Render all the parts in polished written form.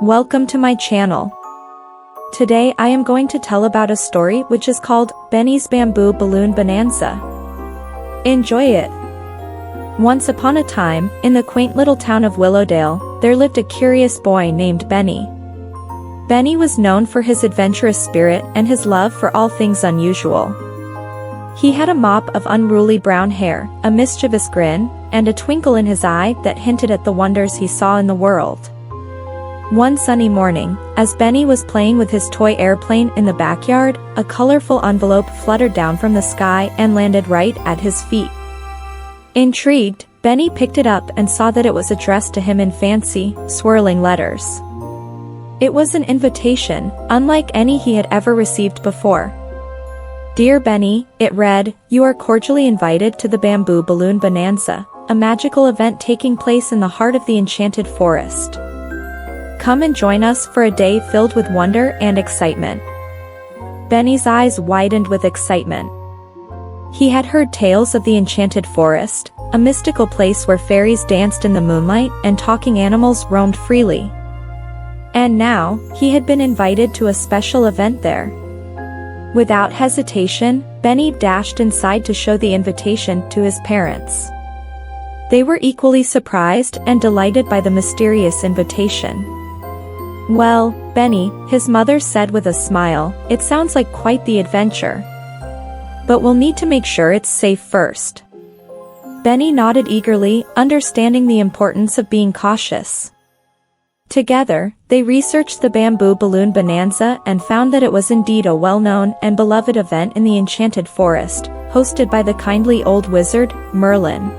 Welcome to my channel. Today I am going to tell about a story which is called Benny's Bamboo Balloon Bonanza. Enjoy it! Once upon a time, in the quaint little town of Willowdale, there lived a curious boy named Benny. Benny was known for his adventurous spirit and his love for all things unusual. He had a mop of unruly brown hair, a mischievous grin, and a twinkle in his eye that hinted at the wonders he saw in the world. One sunny morning, as Benny was playing with his toy airplane in the backyard, a colorful envelope fluttered down from the sky and landed right at his feet. Intrigued, Benny picked it up and saw that it was addressed to him in fancy, swirling letters. It was an invitation, unlike any he had ever received before. Dear Benny, it read, "You are cordially invited to the Bamboo Balloon Bonanza, a magical event taking place in the heart of the Enchanted Forest. Come and join us for a day filled with wonder and excitement." Benny's eyes widened with excitement. He had heard tales of the Enchanted Forest, a mystical place where fairies danced in the moonlight and talking animals roamed freely. And now, he had been invited to a special event there. Without hesitation, Benny dashed inside to show the invitation to his parents. They were equally surprised and delighted by the mysterious invitation. "Well, Benny," his mother said with a smile, "it sounds like quite the adventure. But we'll need to make sure it's safe first." Benny nodded eagerly, understanding the importance of being cautious. Together, they researched the Bamboo Balloon Bonanza and found that it was indeed a well-known and beloved event in the Enchanted Forest, hosted by the kindly old wizard, Merlin.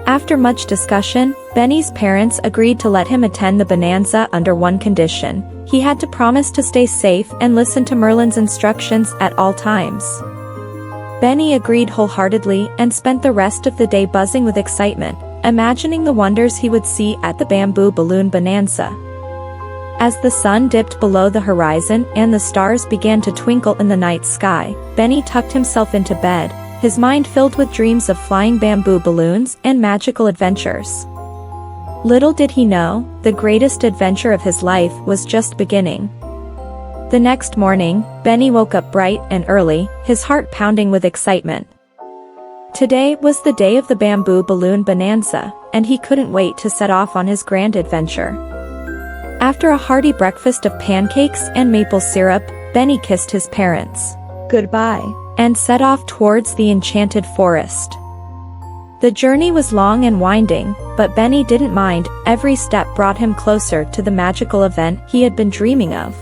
After much discussion, Benny's parents agreed to let him attend the bonanza under one condition: he had to promise to stay safe and listen to Merlin's instructions at all times. Benny agreed wholeheartedly and spent the rest of the day buzzing with excitement, imagining the wonders he would see at the Bamboo Balloon Bonanza. As the sun dipped below the horizon and the stars began to twinkle in the night sky, Benny tucked himself into bed, his mind filled with dreams of flying bamboo balloons and magical adventures. Little did he know, the greatest adventure of his life was just beginning. The next morning, Benny woke up bright and early, his heart pounding with excitement. Today was the day of the Bamboo Balloon Bonanza, and he couldn't wait to set off on his grand adventure. After a hearty breakfast of pancakes and maple syrup, Benny kissed his parents goodbye and set off towards the Enchanted Forest. The journey was long and winding, but Benny didn't mind. Every step brought him closer to the magical event he had been dreaming of.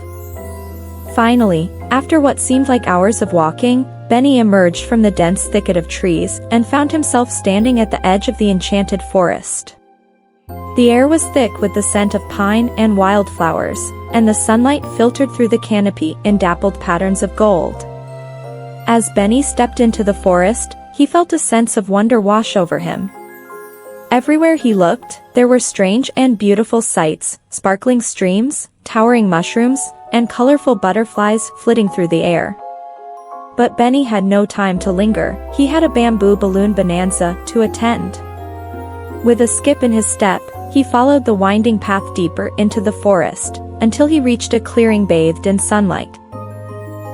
Finally, after what seemed like hours of walking, Benny emerged from the dense thicket of trees and found himself standing at the edge of the Enchanted Forest. The air was thick with the scent of pine and wildflowers, and the sunlight filtered through the canopy in dappled patterns of gold. As Benny stepped into the forest, he felt a sense of wonder wash over him. Everywhere he looked, there were strange and beautiful sights: sparkling streams, towering mushrooms, and colorful butterflies flitting through the air. But Benny had no time to linger. He had a Bamboo Balloon Bonanza to attend. With a skip in his step, he followed the winding path deeper into the forest, until he reached a clearing bathed in sunlight.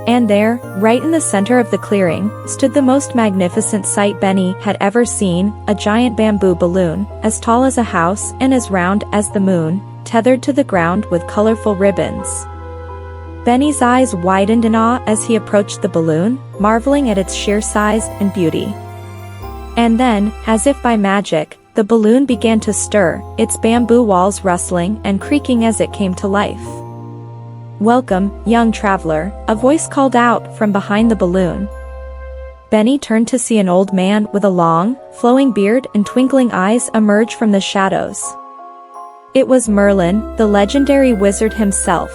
And there, right in the center of the clearing, stood the most magnificent sight Benny had ever seen: a giant bamboo balloon, as tall as a house and as round as the moon, tethered to the ground with colorful ribbons. Benny's eyes widened in awe as he approached the balloon, marveling at its sheer size and beauty. And then, as if by magic, the balloon began to stir, its bamboo walls rustling and creaking as it came to life. "Welcome, young traveler," a voice called out from behind the balloon. Benny turned to see an old man with a long, flowing beard and twinkling eyes emerge from the shadows. It was Merlin, the legendary wizard himself.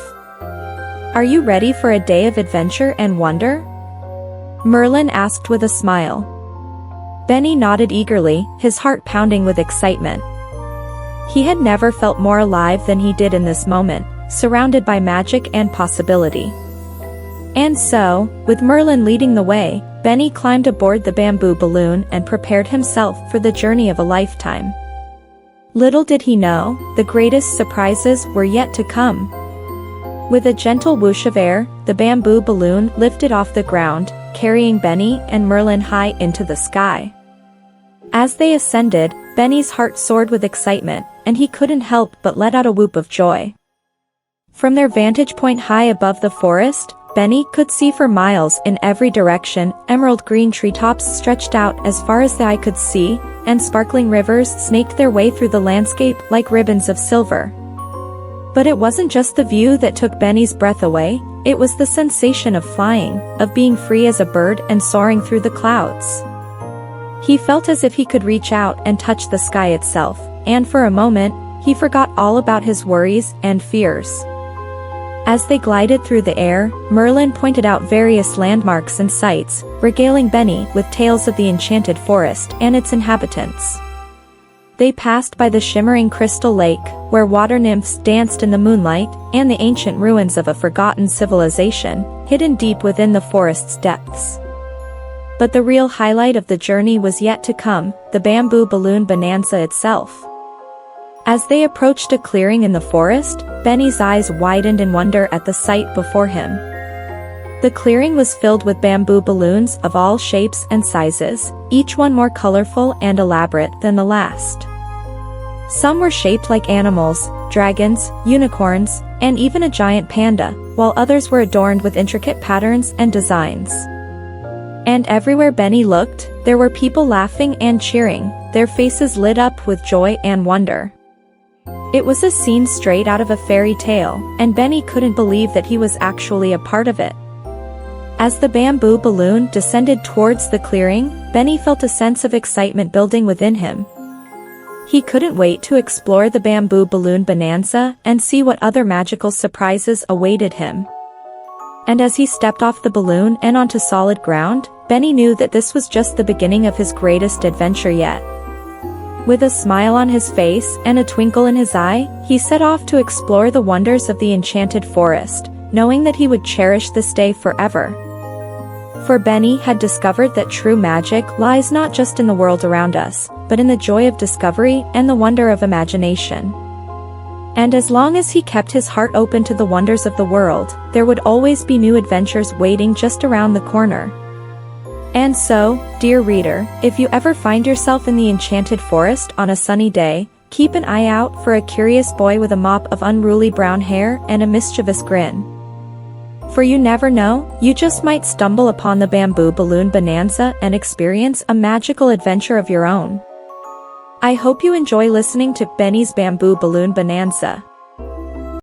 "Are you ready for a day of adventure and wonder?" Merlin asked with a smile. Benny nodded eagerly, his heart pounding with excitement. He had never felt more alive than he did in this moment, surrounded by magic and possibility. And so, with Merlin leading the way, Benny climbed aboard the bamboo balloon and prepared himself for the journey of a lifetime. Little did he know, the greatest surprises were yet to come. With a gentle whoosh of air, the bamboo balloon lifted off the ground, carrying Benny and Merlin high into the sky. As they ascended, Benny's heart soared with excitement, and he couldn't help but let out a whoop of joy. From their vantage point high above the forest, Benny could see for miles in every direction. Emerald green treetops stretched out as far as the eye could see, and sparkling rivers snaked their way through the landscape like ribbons of silver. But it wasn't just the view that took Benny's breath away, it was the sensation of flying, of being free as a bird and soaring through the clouds. He felt as if he could reach out and touch the sky itself, and for a moment, he forgot all about his worries and fears. As they glided through the air, Merlin pointed out various landmarks and sights, regaling Benny with tales of the Enchanted Forest and its inhabitants. They passed by the shimmering crystal lake, where water nymphs danced in the moonlight, and the ancient ruins of a forgotten civilization, hidden deep within the forest's depths. But the real highlight of the journey was yet to come, the Bamboo Balloon Bonanza itself. As they approached a clearing in the forest, Benny's eyes widened in wonder at the sight before him. The clearing was filled with bamboo balloons of all shapes and sizes, each one more colorful and elaborate than the last. Some were shaped like animals, dragons, unicorns, and even a giant panda, while others were adorned with intricate patterns and designs. And everywhere Benny looked, there were people laughing and cheering, their faces lit up with joy and wonder. It was a scene straight out of a fairy tale, and Benny couldn't believe that he was actually a part of it. As the bamboo balloon descended towards the clearing, Benny felt a sense of excitement building within him. He couldn't wait to explore the Bamboo Balloon Bonanza and see what other magical surprises awaited him. And as he stepped off the balloon and onto solid ground, Benny knew that this was just the beginning of his greatest adventure yet. With a smile on his face and a twinkle in his eye, he set off to explore the wonders of the Enchanted Forest, knowing that he would cherish this day forever. For Benny had discovered that true magic lies not just in the world around us, but in the joy of discovery and the wonder of imagination. And as long as he kept his heart open to the wonders of the world, there would always be new adventures waiting just around the corner. And so, dear reader, if you ever find yourself in the Enchanted Forest on a sunny day, keep an eye out for a curious boy with a mop of unruly brown hair and a mischievous grin. For you never know, you just might stumble upon the Bamboo Balloon Bonanza and experience a magical adventure of your own. I hope you enjoy listening to Benny's Bamboo Balloon Bonanza.